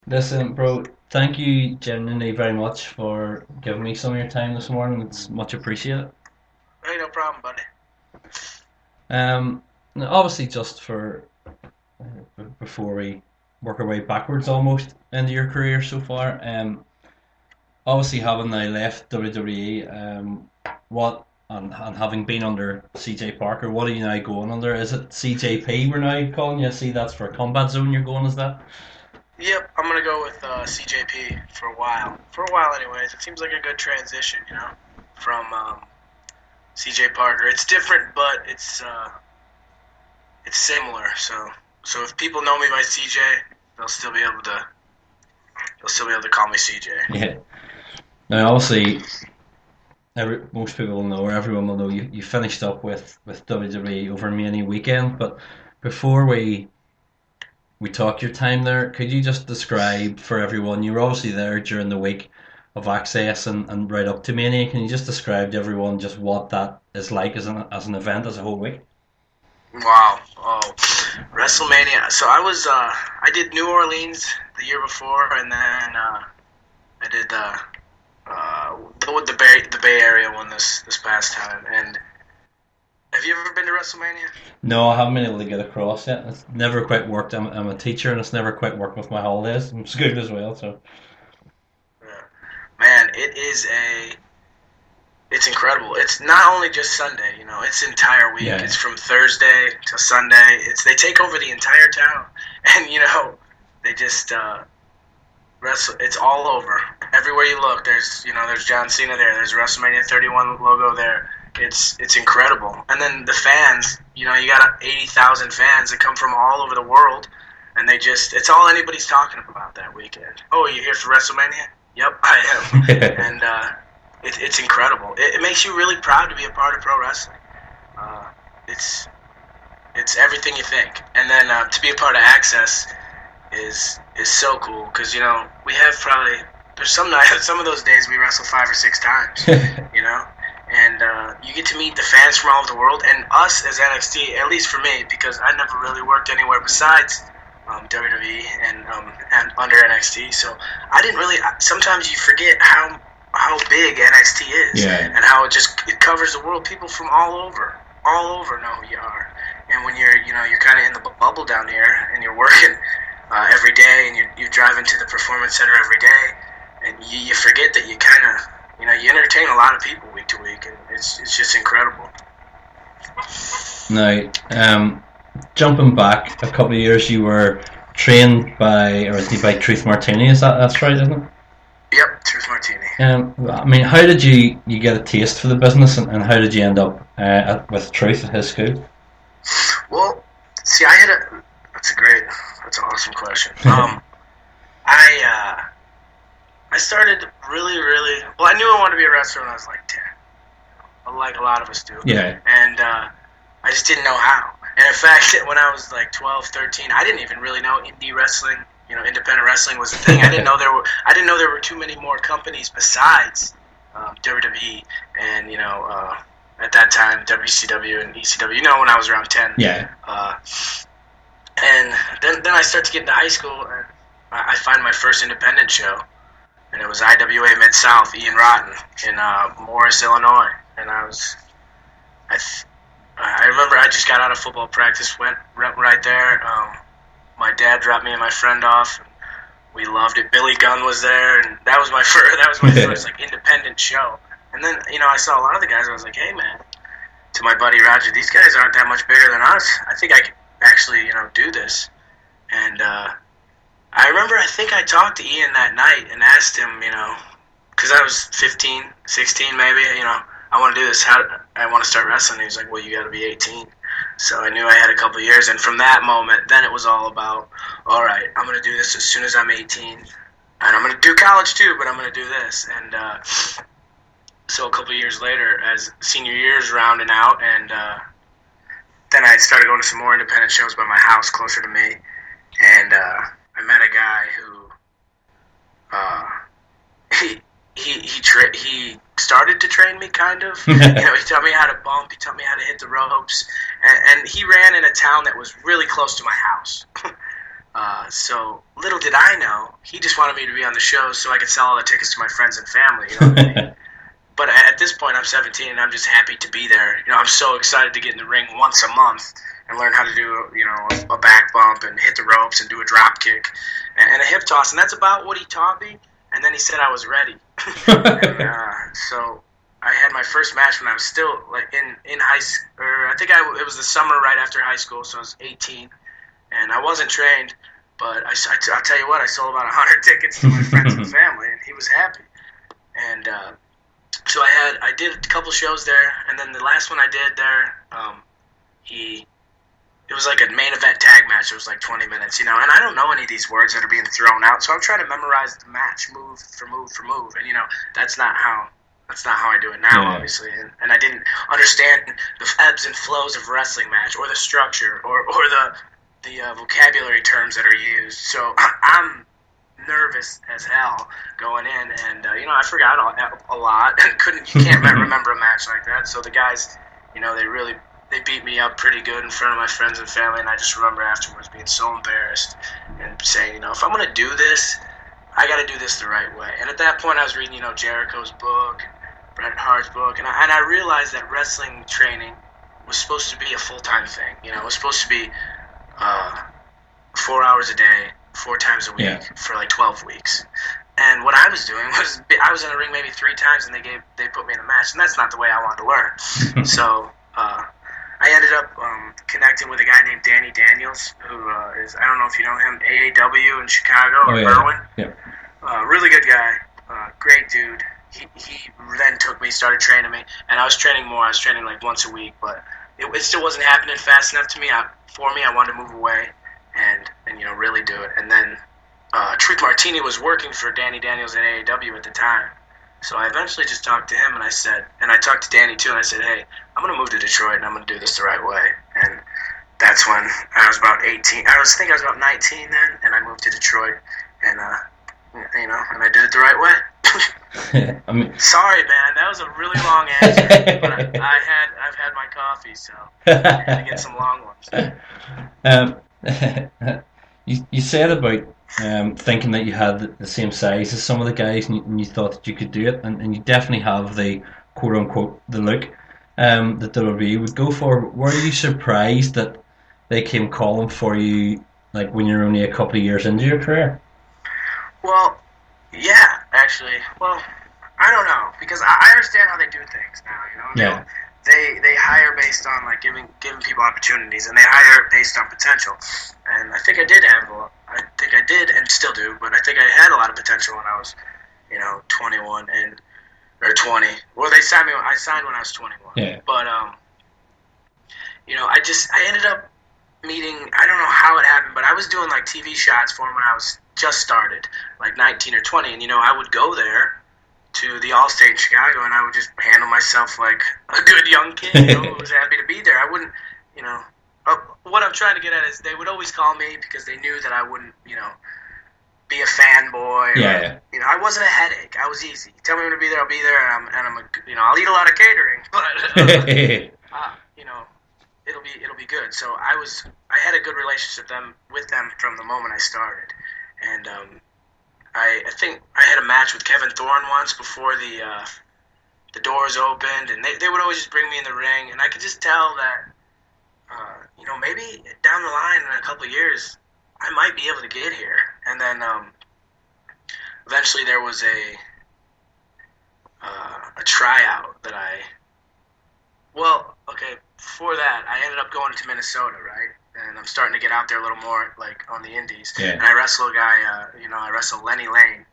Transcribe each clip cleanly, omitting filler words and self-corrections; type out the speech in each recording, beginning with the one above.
Listen, bro, thank you genuinely very much for giving me some of your time this morning. It's much appreciated. Hey, no problem, buddy. Now obviously, just for before we work our way backwards almost into your career so far, obviously having now left WWE, what and having been under CJ Parker, what are you now going under? Is it CJP we're now calling you? I see that's for Combat Zone you're going, is that? Yep, I'm gonna go with CJP for a while. For a while, anyways. It seems like a good transition, from CJ Parker. It's different, but it's similar. So if people know me by CJ, they'll still be able to they'll still be able to call me CJ. Yeah. Now obviously most people will know, or everyone will know, you finished up with WWE over Mania weekend. But before we talk your time there, could you just describe for everyone? You were obviously there during the week of Access and right up to Mania. Can you just describe to everyone just what that is like as an event as a whole week? Wow. Oh, WrestleMania. So I did New Orleans the year before, and then I did the Bay Area one this past time. And have you ever been to WrestleMania? No, I haven't been able to get across yet. It's never quite worked. I'm a teacher, and it's never quite worked with my holidays. I'm school as well, so Yeah. Man, it's incredible. It's not only just Sunday, it's entire week. yeah, It's from Thursday to Sunday. They take over the entire town, and they just wrestle. It's all over. Everywhere you look, there's John Cena there. There's WrestleMania 31 logo there. It's incredible. And then the fans, you got 80,000 fans that come from all over the world, and it's all anybody's talking about that weekend. Oh, you here for WrestleMania? Yep, I am. And it's incredible. It makes you really proud to be a part of pro wrestling. Uh, it's it's everything you think, and then to be a part of Access is so cool because we have probably there's some nights, some of those days we wrestle 5 or 6 times, you know, and you get to meet the fans from all over the world and us as NXT, at least for me, because I never really worked anywhere besides WWE and under NXT, so I didn't really. Sometimes you forget how big NXT is yeah. and how it covers the world. People from all over know who you are. And when you're kind of in the bubble down here and you're working every day and you're driving to the performance center every day, and you forget that you kind of you entertain a lot of people week to week, and it's just incredible. Now, jumping back a couple of years, you were trained by by Truth Martini. That's right, isn't it? Yep, Truth Martini. I mean, how did you get a taste for the business, and how did you end up with Truth at his school? Well, see, that's an awesome question. I I started really well. I knew I wanted to be a wrestler when I was like 10, like a lot of us do, Yeah, and I just didn't know how. And in fact, when I was like 12, 13, I didn't even really know indie wrestling. Independent wrestling was a thing. I didn't know there were too many more companies besides WWE and at that time WCW and ECW. When I was around 10. yeah. And then I start to get into high school, and I find my first independent show, and it was IWA Mid South, Ian Rotten in Morris, Illinois, and I remember I just got out of football practice, went right there. My dad dropped me and my friend off. We loved it. Billy Gunn was there, and that was my first like independent show. And then I saw a lot of the guys. I was like, hey man, to my buddy Roger, these guys aren't that much bigger than us. I think I could actually do this. And I remember I think I talked to Ian that night and asked him, because I was 15, 16 maybe, I want to do this. How I want to start wrestling. He was like, well, you got to be 18. So I knew I had a couple of years, and from that moment, then it was all about, all right, I'm going to do this as soon as I'm 18, and I'm going to do college too, but I'm going to do this. And so a couple of years later, as senior year's rounding out, and then I started going to some more independent shows by my house closer to me, and I met a guy who uh, he started to train me kind of. He taught me how to bump. He taught me how to hit the ropes, and he ran in a town that was really close to my house. So little did I know, he just wanted me to be on the show so I could sell all the tickets to my friends and family. You know what I mean? But at this point, I'm 17 and I'm just happy to be there. You know, I'm so excited to get in the ring once a month and learn how to do, you know, a back bump and hit the ropes and do a drop kick and a hip toss. And that's about what he taught me. And then he said I was ready. And so I had my first match when I was still like in high school. Or I think it was the summer right after high school, so I was 18, and I wasn't trained. But I'll tell you what, I sold about 100 tickets to my friends and family, and he was happy. And so I did a couple shows there, and then the last one I did there, it was like a main event tag match. It was like 20 minutes, you know, and I don't know any of these words that are being thrown out, so I'm trying to memorize the match move for move for move, and you know, that's not how I do it now, obviously, and I didn't understand the ebbs and flows of wrestling match or the structure or the vocabulary terms that are used. So I'm nervous as hell going in, and you know, I forgot a lot. You can't remember a match like that. So the guys, you know, they beat me up pretty good in front of my friends and family, and I just remember afterwards being so embarrassed and saying, you know, if I'm gonna do this, I got to do this the right way. And at that point, I was reading, you know, Jericho's book, Bret Hart's book, and I realized that wrestling training was supposed to be a full-time thing. You know, it was supposed to be 4 hours a day, 4 times a week for like 12 weeks. And what I was doing was I was in the ring maybe 3 times, and they put me in a match, and that's not the way I wanted to learn. So I ended up connecting with a guy named Danny Daniels, who is, I don't know if you know him, AAW in Chicago or Irwin. Yeah. Really good guy, great dude. He then took me, started training me, and I was training more. I was training like once a week, but it still wasn't happening fast enough to me. For me, I wanted to move away and you know, really do it. And then Truth Martini was working for Danny Daniels at AAW at the time. So I eventually just talked to him, and I talked to Danny too, and I said, hey, I'm going to move to Detroit, and I'm going to do this the right way. And that's when I was about 18. I think I was about 19 then, and I moved to Detroit, and you know, and I did it the right way. I mean, sorry, man, that was a really long answer, but I've had my coffee, so I had to get some long ones. You said about thinking that you had the same size as some of the guys, and you thought that you could do it, and you definitely have the quote unquote the look that WWE would go for. Were you surprised that they came calling for you like when you're only a couple of years into your career? Well, yeah, actually. Well, I don't know, because I understand how they do things now. You know, they hire based on like giving people opportunities, and they hire based on potential. And I think I did and still do, but I think I had a lot of potential when I was, you know, 21 or 20. Well, I signed when I was 21. Yeah. But you know, I ended up meeting. I don't know how it happened, but I was doing like TV shots for him when I was just started, like 19 or 20, and you know, I would go there to the Allstate in Chicago, and I would just handle myself like a good young kid, you know, who was happy to be there. I wouldn't, you know, what I'm trying to get at is they would always call me because they knew that I wouldn't, you know, be a fanboy. You know, I wasn't a headache. I was easy. Tell me when to be there, I'll be there, and I'm you know, I'll eat a lot of catering, but you know, it'll be good. So I had a good relationship with them from the moment I started, and I think I had a match with Kevin Thorne once before the doors opened, and they would always just bring me in the ring, and I could just tell that you know, maybe down the line in a couple of years I might be able to get here. And then eventually there was a tryout that before that I ended up going to Minnesota, right? And I'm starting to get out there a little more, like on the indies. Yeah. And I wrestle a guy, you know, I wrestle Lenny Lane,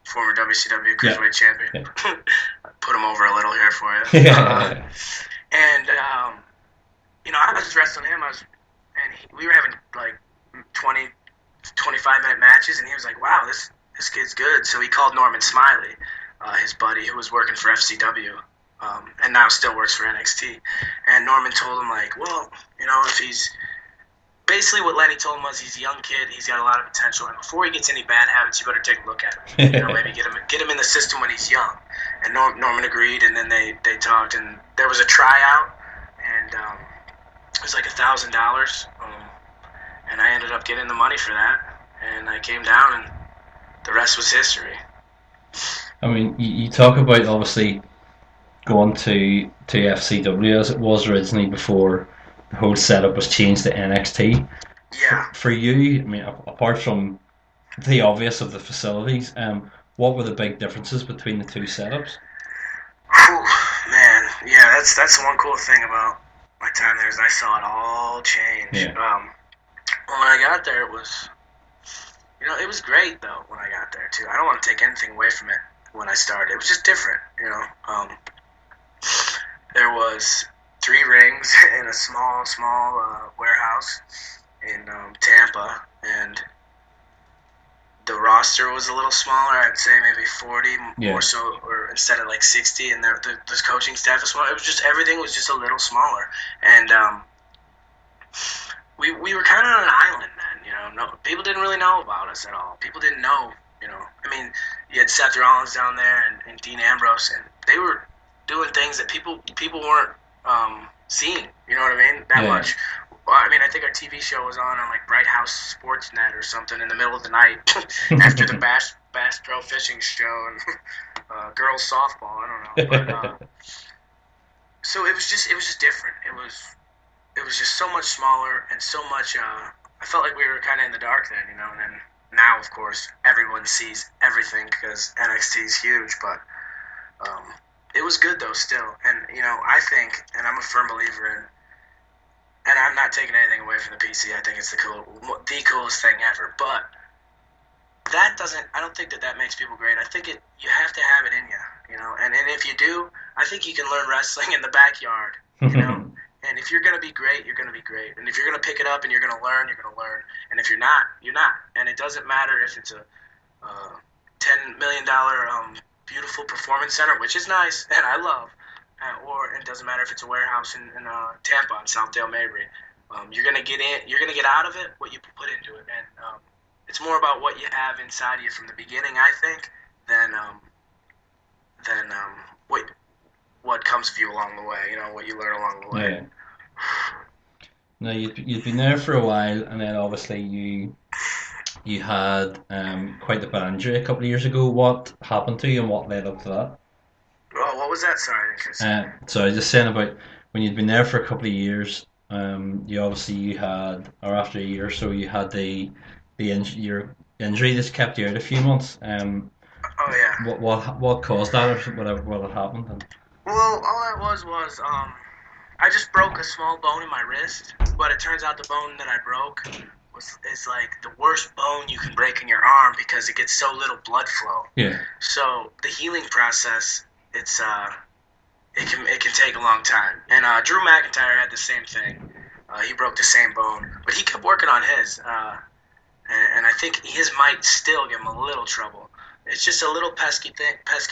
former WCW Cruiserweight champion. Yeah. Put him over a little here for you. And you know, I was just wrestling him. We were having like 20, 25-minute matches, and he was like, "Wow, this kid's good." So he called Norman Smiley, his buddy, who was working for FCW, and now still works for NXT. And Norman told him, like, well, you know, if he's basically what Lenny told him was he's a young kid, he's got a lot of potential, and before he gets any bad habits, you better take a look at him. You know, maybe get him in the system when he's young. And Norman agreed, and then they talked, and there was a tryout, and it was like $1,000. and I ended up getting the money for that, and I came down, and the rest was history. I mean, you talk about obviously going to FCW as it was originally before the whole setup was changed to NXT. Yeah. For you, I mean, apart from the obvious of the facilities, what were the big differences between the two setups? Whew, man, yeah, that's the one cool thing about my time there is I saw it all change. Yeah, When I got there, it was great though. When I got there too, I don't want to take anything away from it. When I started, it was just different. There was 3 rings in a small warehouse in Tampa, and the roster was a little smaller. I'd say maybe 40 more yeah, so, or instead of like 60. And the coaching staff was smaller. It was just everything was just a little smaller, and we were kind of on an island then. No, people didn't really know about us at all. People didn't know. I mean, you had Seth Rollins down there and Dean Ambrose, and they were doing things that people weren't seeing. You know what I mean? That yeah. much. Well, I mean, I think our TV show was on like Bright House Sportsnet or something in the middle of the night after the Bass Pro Fishing Show and girls softball. I don't know, but so it was just different. It was just so much smaller and so much. I felt like we were kind of in the dark then, and then now, of course, everyone sees everything because NXT is huge, but it was good though still. And I think, and I'm a firm believer in, and I'm not taking anything away from the PC. I think it's the coolest thing ever. But that doesn't. I don't think that makes people great. I think you have to have it in you. And if you do, I think you can learn wrestling in the backyard. You know. And if you're gonna be great, you're gonna be great. And if you're gonna pick it up and you're gonna learn, you're gonna learn. And if you're not, you're not. And it doesn't matter if it's a $10 million beautiful performance center, which is nice and I love, or it doesn't matter if it's a warehouse in Tampa on Southdale Mabry. You're gonna get in. You're gonna get out of it what you put into it, and it's more about what you have inside of you from the beginning, I think, than what comes with you along the way. What you learn along the way. Yeah. Now you'd been there for a while, and then obviously you had quite the bad injury a couple of years ago. What happened to you, and what led up to that? Oh, what was that? Sorry, So I was just saying about when you'd been there for a couple of years. You had, or after a year or so, you had your injury that's kept you out a few months. Oh yeah. What caused that, or what had happened? Well, all that was I just broke a small bone in my wrist, but it turns out the bone that I broke is like the worst bone you can break in your arm because it gets so little blood flow. Yeah, So the healing process, it can take a long time. And Drew McIntyre had the same thing. He broke the same bone, but he kept working on his. And I think his might still give him a little trouble. It's just a little pesky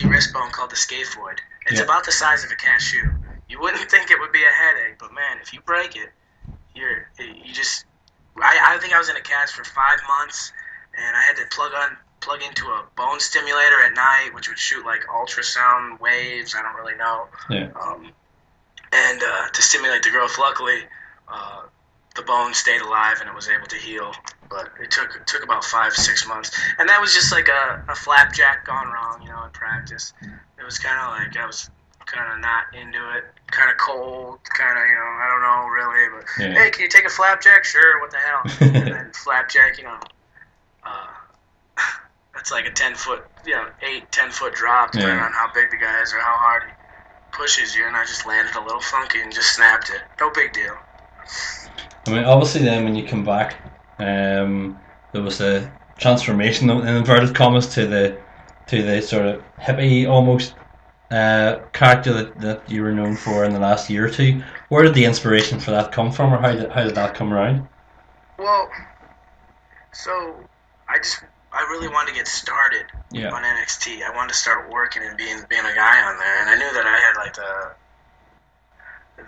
wrist bone called the scaphoid. It's yeah, about the size of a cashew. You wouldn't think it would be a headache, but man, if you break it, you just. I think I was in a cast for 5 months, and I had to plug into a bone stimulator at night, which would shoot like ultrasound waves. I don't really know. yeah. And to stimulate the growth. Luckily, the bone stayed alive and it was able to heal. But it took about 5-6 months, and that was just like a flapjack gone wrong, in practice. It was kind of like I was kind of not into it, kind of cold, kind of I don't know really, but Yeah. hey, can you take a flapjack? Sure, what the hell? And then flapjack, uh, that's like a 10 foot, 8-10 foot drop, depending Yeah. on how big the guy is or how hard he pushes you. And I just landed a little funky and just snapped it. No big deal. I mean, obviously, then when you come back, there was a transformation in inverted commas to the sort of hippie almost character that you were known for in the last year or two. Where did the inspiration for that come from, or how did that come around? Well, so I really wanted to get started Yeah, on NXT. I wanted to start working and being a guy on there, and I knew that I had like the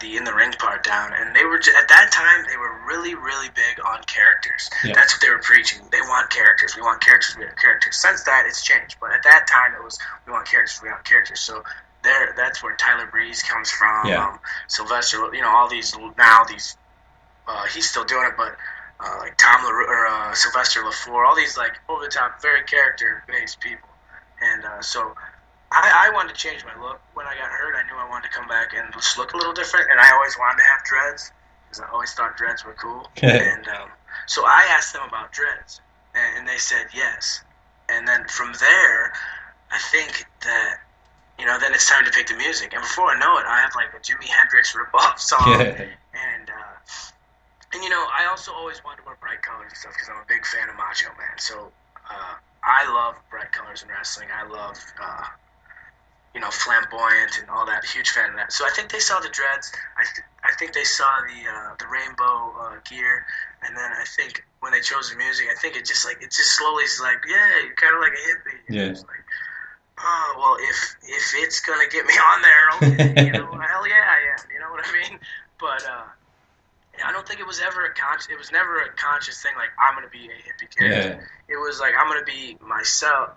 in the ring part down, and they were at that time they were really big on characters. yeah, That's what they were preaching. They want characters. We want characters. We have characters. Since that, it's changed, but at that time it was we want characters. We want characters. So that's where Tyler Breeze comes from. yeah, Sylvester, all these now these he's still doing it, but like Tom LaRue or Sylvester LaFour, all these like over the top, very character based people. And so I wanted to change my look when I got hurt. I knew I wanted to come back and just look a little different, and I always wanted to have dreads because I always thought dreads were cool. And so I asked them about dreads, and they said yes. And then from there, I think that then it's time to pick the music. And before I know it, I have like a Jimi Hendrix rip-off song, and I also always wanted to wear bright colors and stuff because I'm a big fan of Macho Man. So I love bright colors in wrestling. I love flamboyant and all that. Huge fan of that. So I think they saw the dreads. I think they saw the rainbow gear, and then I think when they chose the music, I think it just slowly is like, yeah, you're kind of like a hippie. Yeah. It's like, oh well, if it's gonna get me on there, okay, hell yeah, I am. You know what I mean? But I don't think it was ever It was never a conscious thing. Like I'm gonna be a hippie character. Yeah. It was like I'm gonna be myself.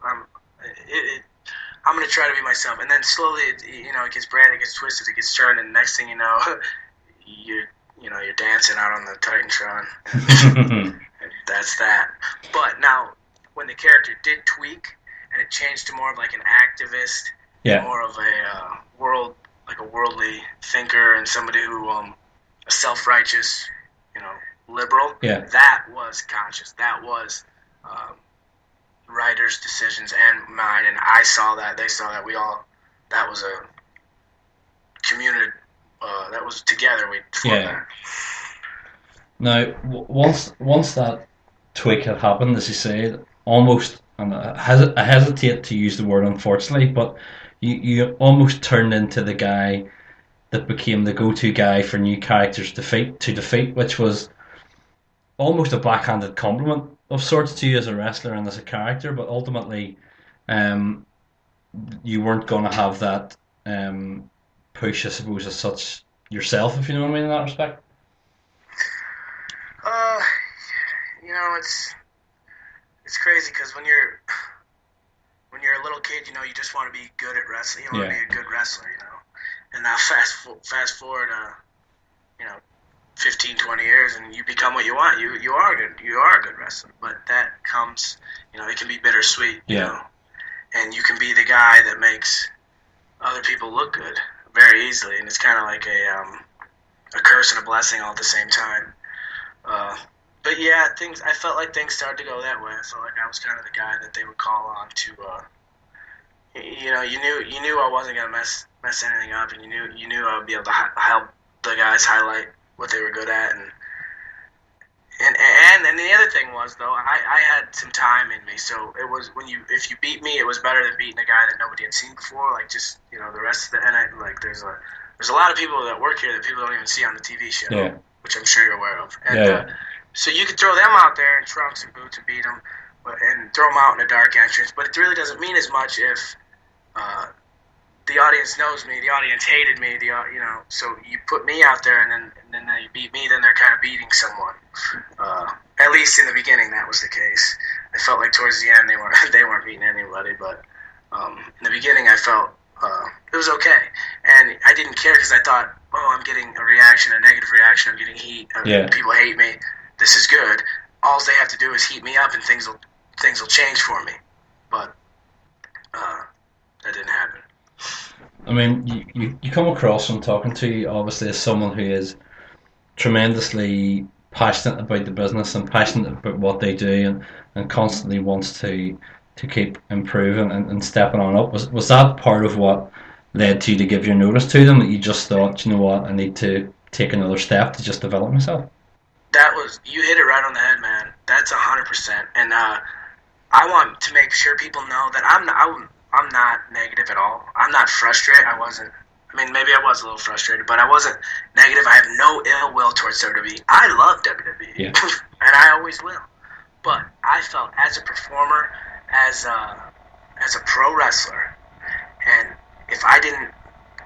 I'm gonna try to be myself, and then slowly, it gets branded, it gets twisted, it gets turned, and the next thing you know, you're dancing out on the Titantron. That's that. But now, when the character did tweak, and it changed to more of like an activist, more of a worldly thinker, and somebody who a self-righteous, liberal. Yeah. That was conscious. That was. Writers' decisions and mine, and I saw that. They saw that. That was a community. That was together. We formed that. Now, once that tweak had happened, as you say, almost, and I hesitate to use the word unfortunately, but you almost turned into the guy that became the go-to guy for new characters to defeat, which was almost a backhanded compliment of sorts to you as a wrestler and as a character, but ultimately, you weren't going to have that push, I suppose, as such yourself, if you know what I mean in that respect. It's crazy because when you're a little kid, you just want to be good at wrestling. You want to be a good wrestler, And now fast forward, 15, 20 years, and you become what you want. You are a good wrestler, but that comes, it can be bittersweet, and you can be the guy that makes other people look good very easily, and it's kind of like a curse and a blessing all at the same time. But yeah, I felt like things started to go that way. I felt like I was kind of the guy that they would call on to, you knew I wasn't gonna mess anything up, and you knew I would be able to help the guys highlight what they were good at, and the other thing was though I had some time in me, so it was if you beat me, it was better than beating a guy that nobody had seen before, like just the rest of the there's a lot of people that work here that people don't even see on the TV show, which I'm sure you're aware of, and so you could throw them out there in trunks and boots and beat them, and throw them out in a dark entrance, but it really doesn't mean as much if the audience knows me, the audience hated me, so you put me out there and then you beat me, then they're kind of beating someone. At least in the beginning, that was the case. I felt like towards the end they weren't beating anybody, but in the beginning I felt it was okay, and I didn't care because I thought, I'm getting a reaction, a negative reaction, I'm getting heat, people hate me. This is good. All they have to do is heat me up, and things will change for me. But that didn't happen. I mean, you come across from talking to you, obviously, as someone who is tremendously passionate about the business and passionate about what they do, and constantly wants to keep improving and stepping on up. Was that part of what led to you to give your notice to them, that you just thought, you know what, I need to take another step to just develop myself? You hit it right on the head, man. That's 100%. And I want to make sure people know that I'm not negative at all. I'm not frustrated. I wasn't. I mean, maybe I was a little frustrated, but I wasn't negative. I have no ill will towards WWE. I love WWE, and I always will. But I felt as a performer, as a pro wrestler, and if I didn't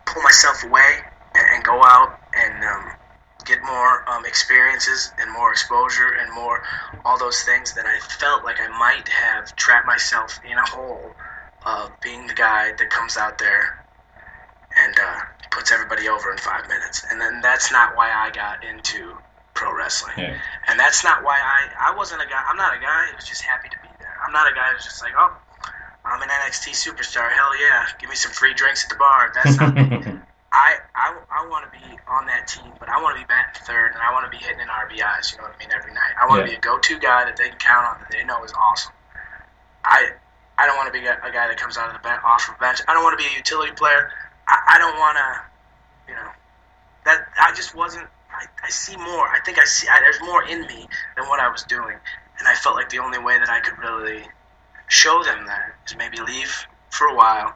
pull myself away and go out and get more experiences and more exposure and more all those things, then I felt like I might have trapped myself in a hole of being the guy that comes out there and puts everybody over in 5 minutes. And then that's not why I got into pro wrestling. Yeah. And that's not why I wasn't a guy. I'm not a guy who was just happy to be there. I'm not a guy who's just like, oh, I'm an NXT superstar. Hell yeah, give me some free drinks at the bar. That's not me. I want to be on that team, but I want to be batting third, and I want to be hitting in RBIs. You know what I mean? Every night, I want to be a go-to guy that they can count on, that they know is awesome. I don't want to be a guy that comes out of the off the bench. I don't want to be a utility player. I don't want to, that I just wasn't. I see more. I think there's more in me than what I was doing, and I felt like the only way that I could really show them that is maybe leave for a while,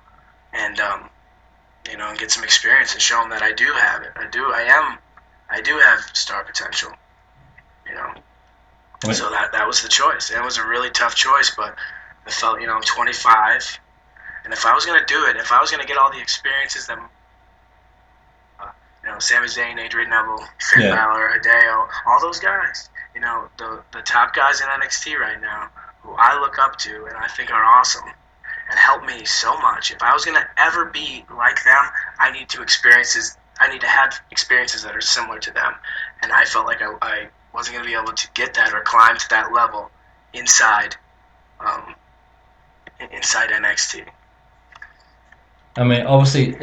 and and get some experience and show them that I do have it. I do have star potential. So that was the choice. And it was a really tough choice, but I felt, I'm 25, and if I was going to do it, if I was going to get all the experiences that, Sami Zayn, Adrian Neville, Finn Balor, Hideo, all those guys, the top guys in NXT right now, who I look up to and I think are awesome and help me so much. If I was going to ever be like them, I need to have experiences that are similar to them. And I felt like I wasn't going to be able to get that or climb to that level inside NXT. I mean, obviously,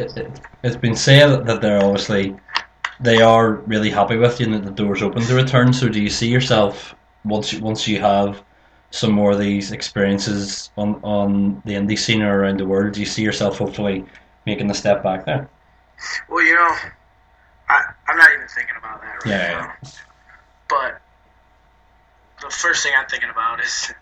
it's been said that they are really happy with you and that the door's open to return. So, do you see yourself once you have some more of these experiences on the indie scene or around the world? Do you see yourself hopefully making a step back there? Well, I'm not even thinking about that right now. But the first thing I'm thinking about is,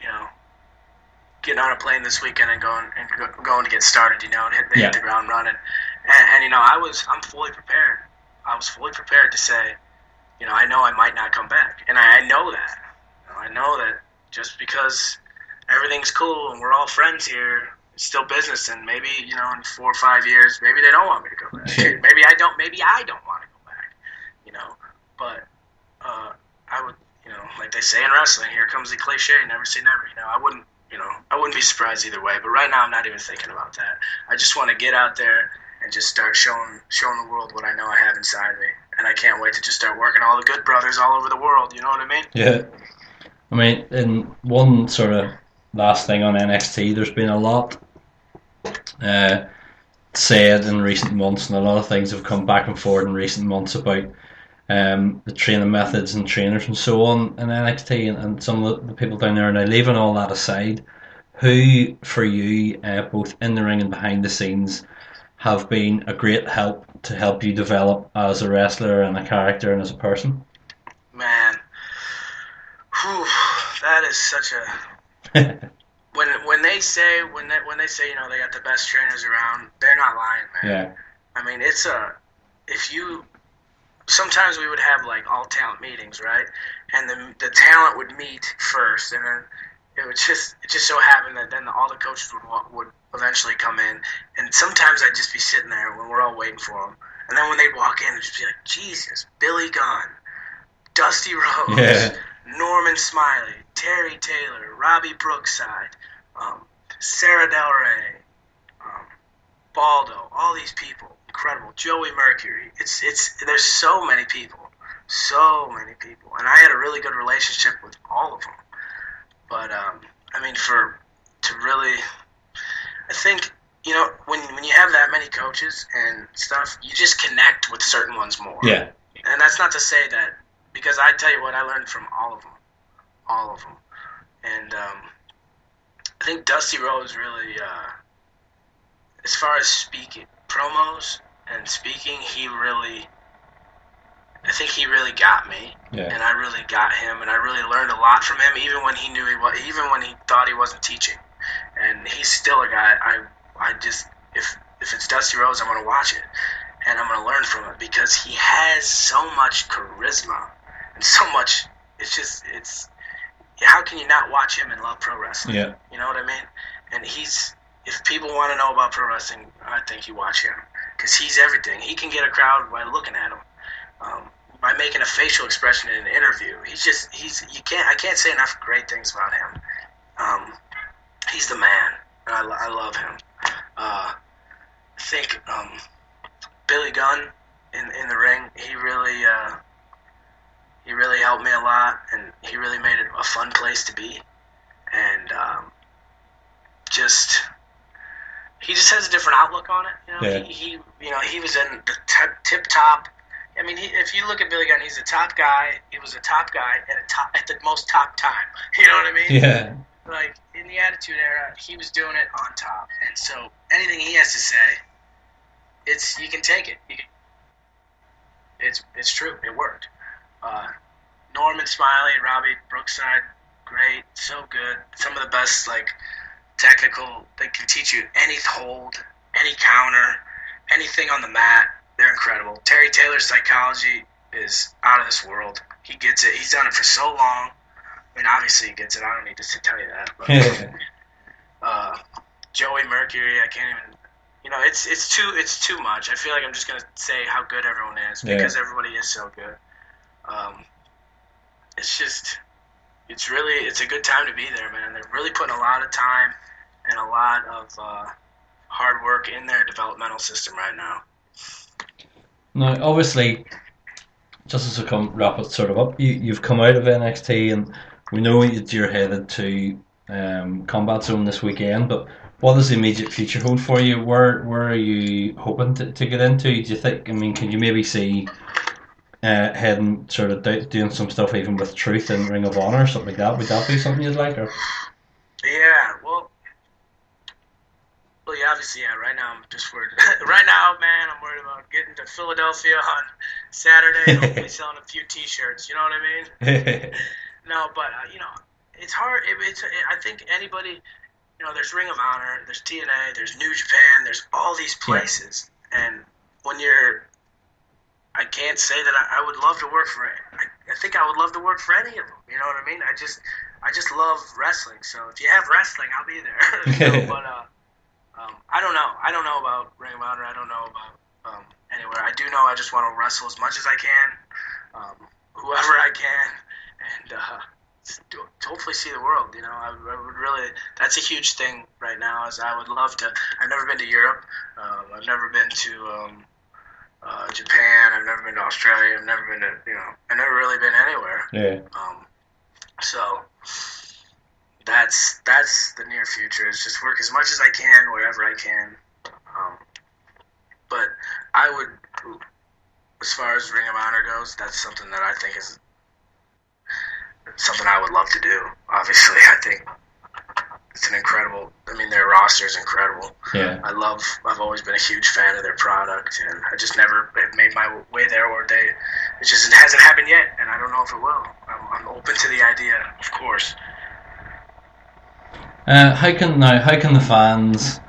getting on a plane this weekend and going to get started, and hit the ground running. And I'm fully prepared. I was fully prepared to say, I know I might not come back. And I know that. I know that just because everything's cool and we're all friends here, it's still business. And maybe, in 4 or 5 years, maybe they don't want me to go back. Maybe I don't want to go back, But I would, like they say in wrestling, here comes the cliche, never say never. I wouldn't be surprised either way. But right now, I'm not even thinking about that. I just want to get out there and just start showing the world what I know I have inside me. And I can't wait to just start working all the good brothers all over the world. You know what I mean? Yeah. I mean, in one sort of last thing on NXT, there's been a lot said in recent months, and a lot of things have come back and forth in recent months about the training methods and trainers and so on in NXT, and some of the people down there. Now, leaving all that aside, who for you, both in the ring and behind the scenes, have been a great help to help you develop as a wrestler and a character and as a person? Man, that is such a when they say they got the best trainers around, they're not lying, man. Yeah. I mean, sometimes we would have like all talent meetings, right? And the talent would meet first, and then it just so happened that then all the coaches would eventually come in, and sometimes I'd just be sitting there when we're all waiting for them, and then when they'd walk in, it'd just be like, Jesus, Billy Gunn, Dusty Rhodes, Norman Smiley, Terry Taylor, Robbie Brookside, Sarah Del Rey, Baldo, all these people, incredible. Joey Mercury. There's so many people, and I had a really good relationship with all of them. But I think when you have that many coaches and stuff, you just connect with certain ones more. Yeah. And that's not to say that, because I tell you what, I learned from all of them. And I think Dusty Rhodes really, as far as speaking, promos and speaking, I think he really got me, and I really got him, and I really learned a lot from him, even when he thought he wasn't teaching. And he's still a guy. I just, if it's Dusty Rhodes, I'm gonna watch it, and I'm gonna learn from it, because he has so much charisma and so much. It's how can you not watch him and love pro wrestling? Yeah. You know what I mean? And if people want to know about pro wrestling, I think you watch him, because he's everything. He can get a crowd by looking at him, by making a facial expression in an interview. I can't say enough great things about him. He's the man. I love him. I think Billy Gunn in the ring, he really He really helped me a lot, and he really made it a fun place to be. And just he just has a different outlook on it. Yeah. He was in the tip top. I mean, if you look at Billy Gunn, he's a top guy. He was a top guy at the most top time. You know what I mean? Yeah. Like in the Attitude Era, he was doing it on top. And so anything he has to say, you can take it. It's true. It worked. Norman Smiley, Robbie Brookside, great, so good. Some of the best technical. They can teach you any hold, any counter, anything on the mat. They're incredible. Terry Taylor's psychology is out of this world. He gets it. He's done it for so long. I mean, obviously he gets it. I don't need to tell you that. But Joey Mercury, I can't even. It's too much. I feel like I'm just gonna say how good everyone is because everybody is so good. It's a good time to be there, man. They're really putting a lot of time and a lot of hard work in their developmental system right now. Now, obviously, just as we wrap it sort of up, you've come out of NXT, and we know that you're headed to Combat Zone this weekend. But what does the immediate future hold for you? Where are you hoping to get into? Do you think? I mean, can you maybe see heading sort of doing some stuff even with Truth and Ring of Honor or something like that? Would that be something you'd like? Or? Yeah, yeah, obviously, yeah. Right now, I'm just worried. Right now, man, I'm worried about getting to Philadelphia on Saturday and hopefully selling a few T-shirts. You know what I mean? No, but it's hard. I think anybody, there's Ring of Honor, there's TNA, there's New Japan, there's all these places, and when I can't say that I would love to work for it. I think I would love to work for any of them. You know what I mean? I just love wrestling. So if you have wrestling, I'll be there. But I don't know. I don't know about Ring of Honor. I don't know about anywhere. I do know I just want to wrestle as much as I can, whoever I can, and hopefully see the world. I would really. That's a huge thing right now. Is I would love to. I've never been to Europe. I've never been to Japan. I've never been to Australia. I've never been to. I've never really been anywhere. Yeah. So that's the near future. Is just work as much as I can wherever I can. But I would, as far as Ring of Honor goes, that's something that I think is something I would love to do. Obviously, I think it's an incredible. I mean, their roster is incredible. Yeah. I've always been a huge fan of their product, and I just never have made my way there, or it just hasn't happened yet, and I don't know if it will. I'm open to the idea, of course. How can the fans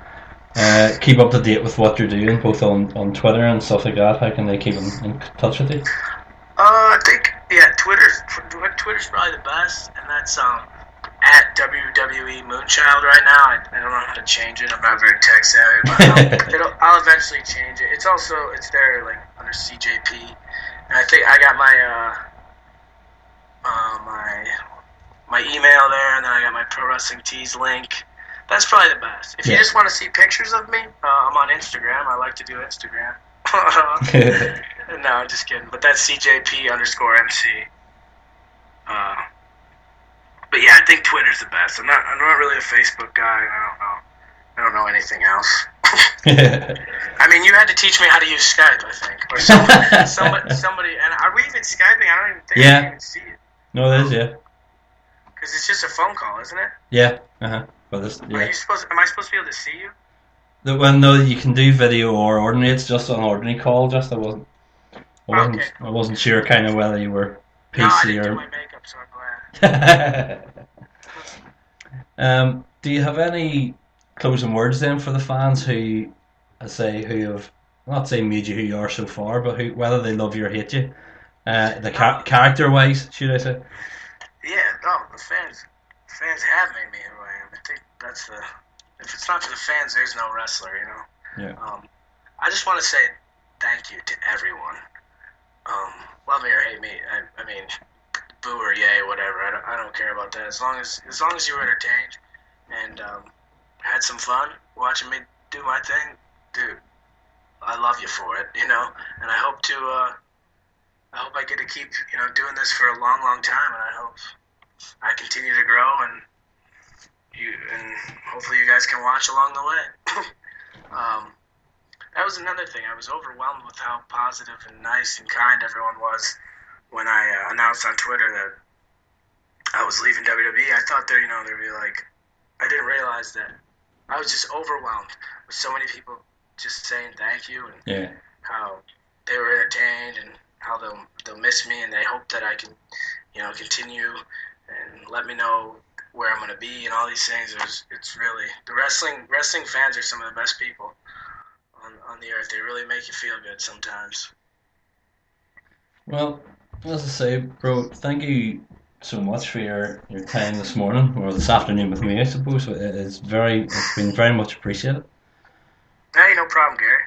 keep up to date with what you're doing, both on Twitter and stuff like that? How can they keep in touch with you? I think Twitter's probably the best, and that's at WWE Moonchild right now. I don't know how to change it. I'm not very tech savvy, but I'll eventually change it. It's there under CJP, and I think I got my email there, and then I got my Pro Wrestling Tees link. That's probably the best. If you just want to see pictures of me, I'm on Instagram. I like to do Instagram. No, I'm just kidding. But that's CJP_MC. But yeah, I think Twitter's the best. I'm not really a Facebook guy. I don't know anything else. I mean, you had to teach me how to use Skype, I think, or somebody. And are we even Skyping? I don't even think I can even see it. No, it is, yeah. Because it's just a phone call, isn't it? Yeah. But Am I supposed to be able to see you? Well, no, you can do video or ordinary. It's just an ordinary call. Just I wasn't sure kind of whether you were PC no, I didn't or. do my makeup, so I'm glad. Do you have any closing words then for the fans who have not say made you who you are so far, but whether they love you or hate you, character wise, should I say? Yeah, no, the fans have made me who I am. I think that's the. If it's not for the fans, there's no wrestler, Yeah. I just want to say thank you to everyone. Love me or hate me. I mean, boo or yay, whatever. I don't care about that. As long as you were entertained and had some fun watching me do my thing, dude, I love you for it, And I hope to I hope I get to keep doing this for a long, long time, and I hope I continue to grow and hopefully you guys can watch along the way. um, that was another thing. I was overwhelmed with how positive and nice and kind everyone was when I announced on Twitter that I was leaving WWE. I thought there'd be like, I didn't realize that I was just overwhelmed with so many people just saying thank you and Yeah. how they were entertained and how they'll miss me and they hope that I can continue and let me know where I'm gonna be and all these things. It's really the wrestling fans are some of the best people on the earth. They really make you feel good sometimes. Well, as I say, bro, thank you so much for your time this morning or this afternoon with me. I suppose it's been very much appreciated. Hey, no problem, Gary.